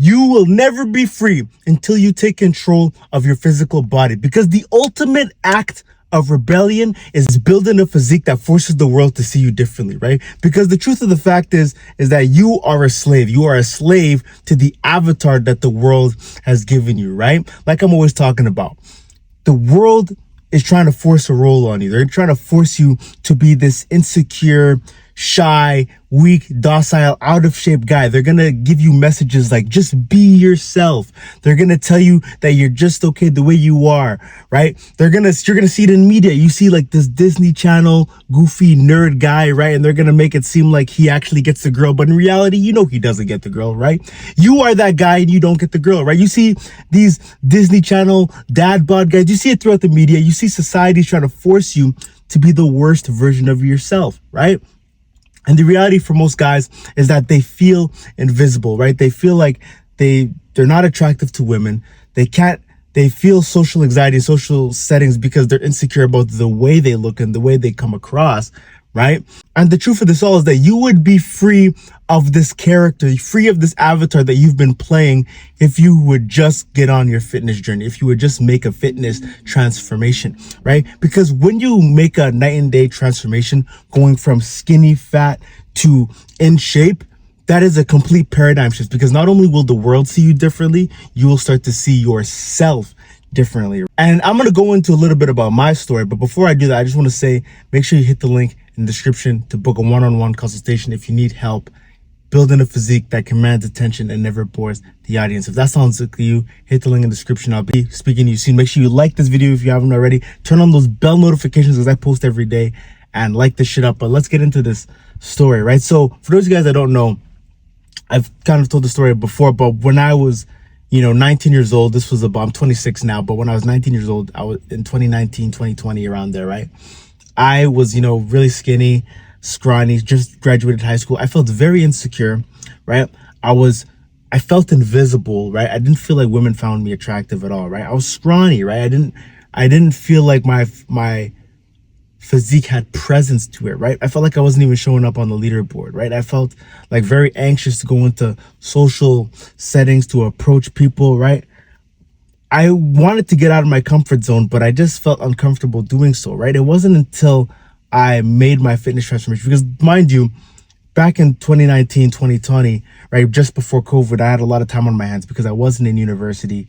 You will never be free until you take control of your physical body, because the ultimate act of rebellion is building a physique that forces the world to see you differently, right? Because the truth of the fact is that you are a slave. You are a slave to the avatar that the world has given you, right? Like I'm always talking about, the world is trying to force a role on you. They're trying to force you to be this insecure, shy, weak, docile, out of shape guy. They're going to give you messages like, just be yourself. They're going to tell you that you're just okay the way you are, right? You're going to see it in media. You see like this Disney Channel goofy nerd guy, right? And they're going to make it seem like he actually gets the girl, but in reality, you know, he doesn't get the girl, right? You are that guy and you don't get the girl, right? You see these Disney Channel dad bod guys. You see it throughout the media. You see society trying to force you to be the worst version of yourself, right? And the reality for most guys is that they feel invisible, right? They feel like they're not attractive to women. They feel social anxiety in social settings because they're insecure about the way they look and the way they come across, right? And the truth of this all is that you would be free of this character, free of this avatar that you've been playing, if you would just get on your fitness journey, if you would just make a fitness transformation, right? Because when you make a night and day transformation, going from skinny fat to in shape, that is a complete paradigm shift, because not only will the world see you differently, you will start to see yourself differently. And I'm going to go into a little bit about my story, but before I do that, I just want to say, make sure you hit the link in the description to book a one-on-one consultation if you need help building a physique that commands attention and never bores the audience. If that sounds like you, hit the link in the description. I'll be speaking to you soon. Make sure you like this video if you haven't already. Turn on those bell notifications because I post every day, and like this shit up. But let's get into this story, right? So for those of you guys that don't know, I've kind of told the story before, but when I was 19 years old, I'm 26 now, but when I was 19 years old, I was in 2019, 2020, around there, right? I was, really skinny, scrawny, just graduated high school. I felt very insecure, right? I felt invisible, right? I didn't feel like women found me attractive at all, right? I was scrawny, right? I didn't feel like my physique had presence to it, right? I felt like I wasn't even showing up on the leaderboard, right? I felt like very anxious to go into social settings, to approach people, right? I wanted to get out of my comfort zone, but I just felt uncomfortable doing so, right? It wasn't until I made my fitness transformation, because mind you, back in 2019, 2020, right, just before COVID, I had a lot of time on my hands because I wasn't in university,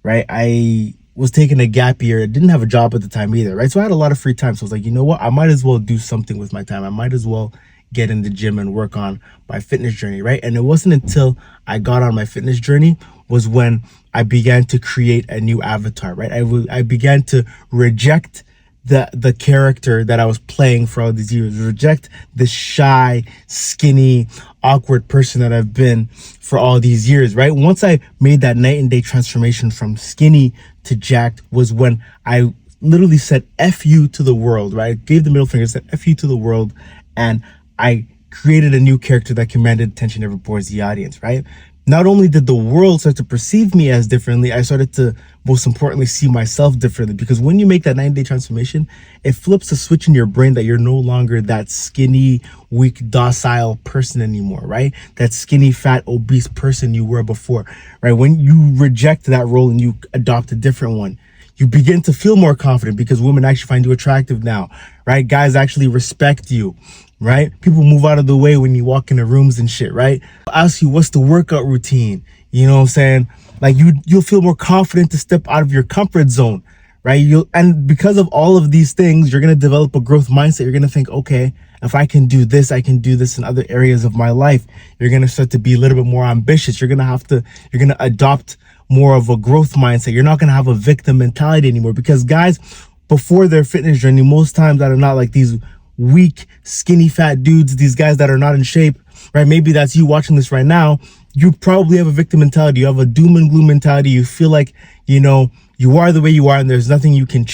right? I was taking a gap year. I didn't have a job at the time either, right? So I had a lot of free time. So I was like, you know what? I might as well do something with my time. I might as well get in the gym and work on my fitness journey, right? And it wasn't until I got on my fitness journey was when I began to create a new avatar, right? I began to reject the character that I was playing for all these years, reject the shy, skinny, awkward person that I've been for all these years, right? Once I made that night and day transformation from skinny to jacked was when I literally said F you to the world, right? I gave the middle finger, said F you to the world, and I created a new character that commanded attention, never bores the audience, right? Not only did the world start to perceive me as differently, I started to, most importantly, see myself differently. Because when you make that 9-day transformation, it flips a switch in your brain that you're no longer that skinny, weak, docile person anymore, right? That skinny, fat, obese person you were before, right? When you reject that role and you adopt a different one, you begin to feel more confident because women actually find you attractive now, right? Guys actually respect you, right? People move out of the way when you walk into rooms and shit, right? I'll ask you, what's the workout routine? You know what I'm saying? Like you'll feel more confident to step out of your comfort zone, right? And because of all of these things, you're going to develop a growth mindset. You're going to think, okay, if I can do this, I can do this in other areas of my life. You're going to start to be a little bit more ambitious. You're going to adopt more of a growth mindset. You're not going to have a victim mentality anymore, because guys, before their fitness journey, most times that are not like these weak, skinny, fat dudes, these guys that are not in shape, right? Maybe that's you watching this right now. You probably have a victim mentality. You have a doom and gloom mentality. You feel like, you are the way you are and there's nothing you can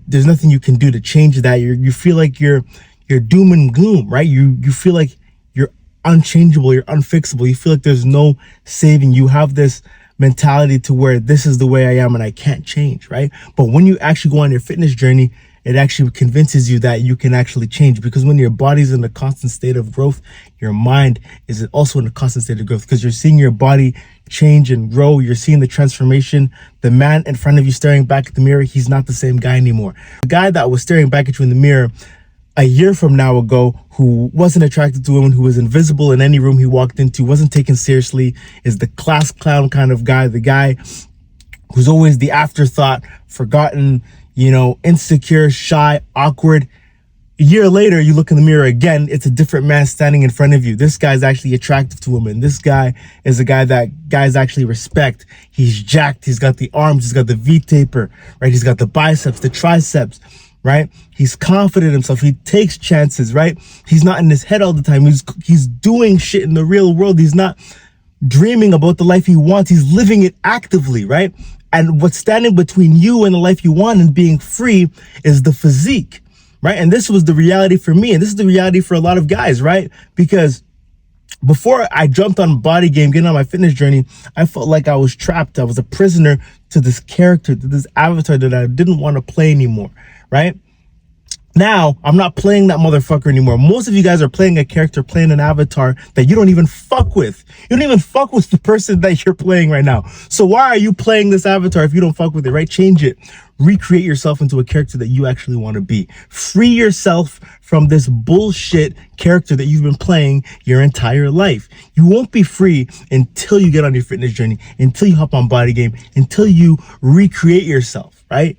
there's nothing you can do to change that. You feel like you're doom and gloom, right? You feel like you're unchangeable, you're unfixable. You feel like there's no saving. You have this mentality to where this is the way I am and I can't change, right? But when you actually go on your fitness journey it actually convinces you that you can actually change. Because when your body's in a constant state of growth, your mind is also in a constant state of growth, because you're seeing your body change and grow. You're seeing the transformation. The man in front of you staring back at the mirror, he's not the same guy anymore. The guy that was staring back at you in the mirror a year from now ago, who wasn't attracted to women, who was invisible in any room he walked into, wasn't taken seriously, is the class clown kind of guy, the guy who's always the afterthought, forgotten, insecure, shy, awkward. A year later, you look in the mirror again, it's a different man standing in front of you. This guy's actually attractive to women. This guy is a guy that guys actually respect. He's jacked, he's got the arms, he's got the V-taper, right? He's got the biceps, the triceps, right? He's confident in himself. He takes chances, right? He's not in his head all the time. He's doing shit in the real world. He's not dreaming about the life he wants. He's living it actively, right? And what's standing between you and the life you want and being free is the physique, right? And this was the reality for me. And this is the reality for a lot of guys, right? Because before I jumped on Bodygame, getting on my fitness journey, I felt like I was trapped. I was a prisoner to this character, to this avatar that I didn't want to play anymore, right? Now, I'm not playing that motherfucker anymore. Most of you guys are playing a character, playing an avatar that you don't even fuck with. You don't even fuck with the person that you're playing right now. So why are you playing this avatar if you don't fuck with it, right? Change it. Recreate yourself into a character that you actually want to be. Free yourself from this bullshit character that you've been playing your entire life. You won't be free until you get on your fitness journey, until you hop on Bodygame, until you recreate yourself, right?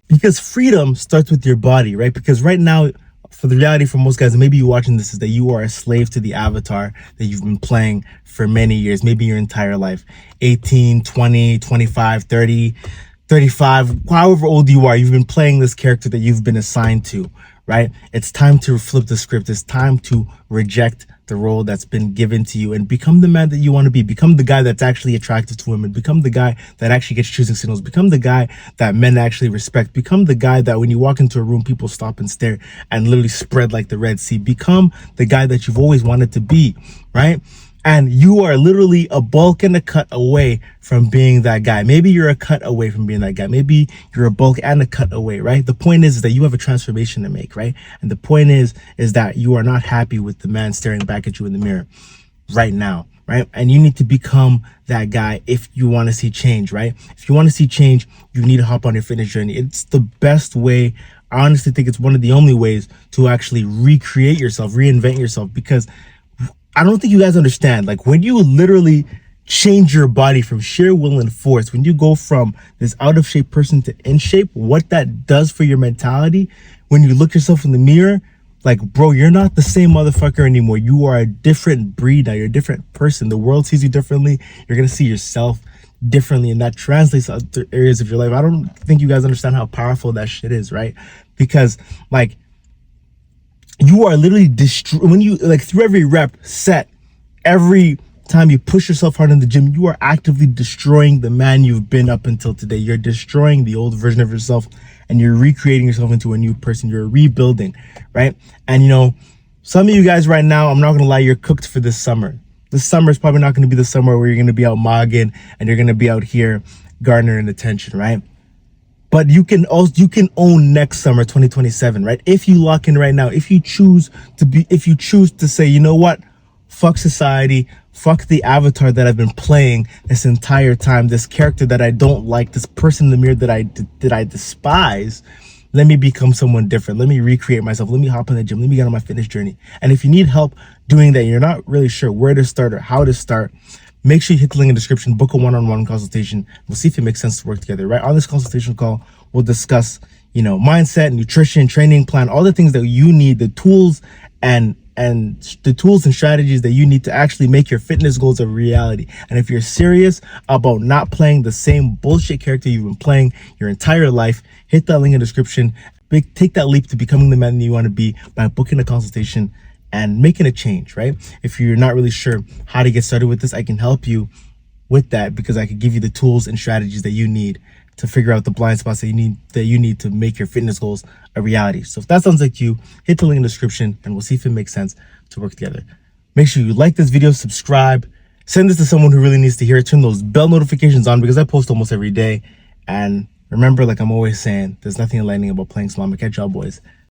Because freedom starts with your body, right? Because right now, for the reality for most guys, and maybe you watching this, is that you are a slave to the avatar that you've been playing for many years, maybe your entire life. 18, 20, 25, 30, 35, however old you are, you've been playing this character that you've been assigned to, right? It's time to flip the script. It's time to reject the role that's been given to you and become the man that you want to be. Become the guy that's actually attractive to women. Become the guy that actually gets choosing signals. Become the guy that men actually respect. Become the guy that when you walk into a room, people stop and stare and literally spread like the Red Sea. Become the guy that you've always wanted to be, right? And you are literally a bulk and a cut away from being that guy. Maybe you're a cut away from being that guy. Maybe you're a bulk and a cut away, right? The point is that you have a transformation to make, right? And the point is that you are not happy with the man staring back at you in the mirror right now, right? And you need to become that guy if you want to see change, right? If you want to see change, you need to hop on your fitness journey. It's the best way. I honestly think it's one of the only ways to actually recreate yourself, reinvent yourself, because I don't think you guys understand. Like, when you literally change your body from sheer will and force, when you go from this out of shape person to in shape, what that does for your mentality, when you look yourself in the mirror, like, bro, you're not the same motherfucker anymore. You are a different breed now. You're a different person. The world sees you differently. You're going to see yourself differently, and that translates to other areas of your life. I don't think you guys understand how powerful that shit is, right? Because, like, you are literally when you, like, through every rep set, every time you push yourself hard in the gym, you are actively destroying the man you've been up until today. You're destroying the old version of yourself, and you're recreating yourself into a new person. You're rebuilding, right? And some of you guys right now, I'm not gonna lie, you're cooked for this summer. This summer is probably not gonna be the summer where you're gonna be out mogging and you're gonna be out here garnering attention, right? But you can own next summer, 2027, right? If you lock in right now, if you choose to say, you know what, fuck society, fuck the avatar that I've been playing this entire time, this character that I don't like, this person in the mirror that I despise, let me become someone different. Let me recreate myself. Let me hop in the gym. Let me get on my fitness journey. And if you need help doing that, you're not really sure where to start or how to start, make sure you hit the link in the description, book a one-on-one consultation. We'll see if it makes sense to work together, right? On this consultation call, we'll discuss, mindset, nutrition, training plan, all the things that you need, the tools and the tools and strategies that you need to actually make your fitness goals a reality. And if you're serious about not playing the same bullshit character you've been playing your entire life, hit that link in the description. Take that leap to becoming the man that you want to be by booking a consultation and making a change, right? If you're not really sure how to get started with this, I can help you with that, because I can give you the tools and strategies that you need to figure out the blind spots that you need to make your fitness goals a reality. So if that sounds like you, hit the link in the description and we'll see if it makes sense to work together. Make sure you like this video, subscribe, send this to someone who really needs to hear it, turn those bell notifications on, because I post almost every day, and Remember, like I'm always saying, there's nothing enlightening about playing Salama. Catch y'all, boys.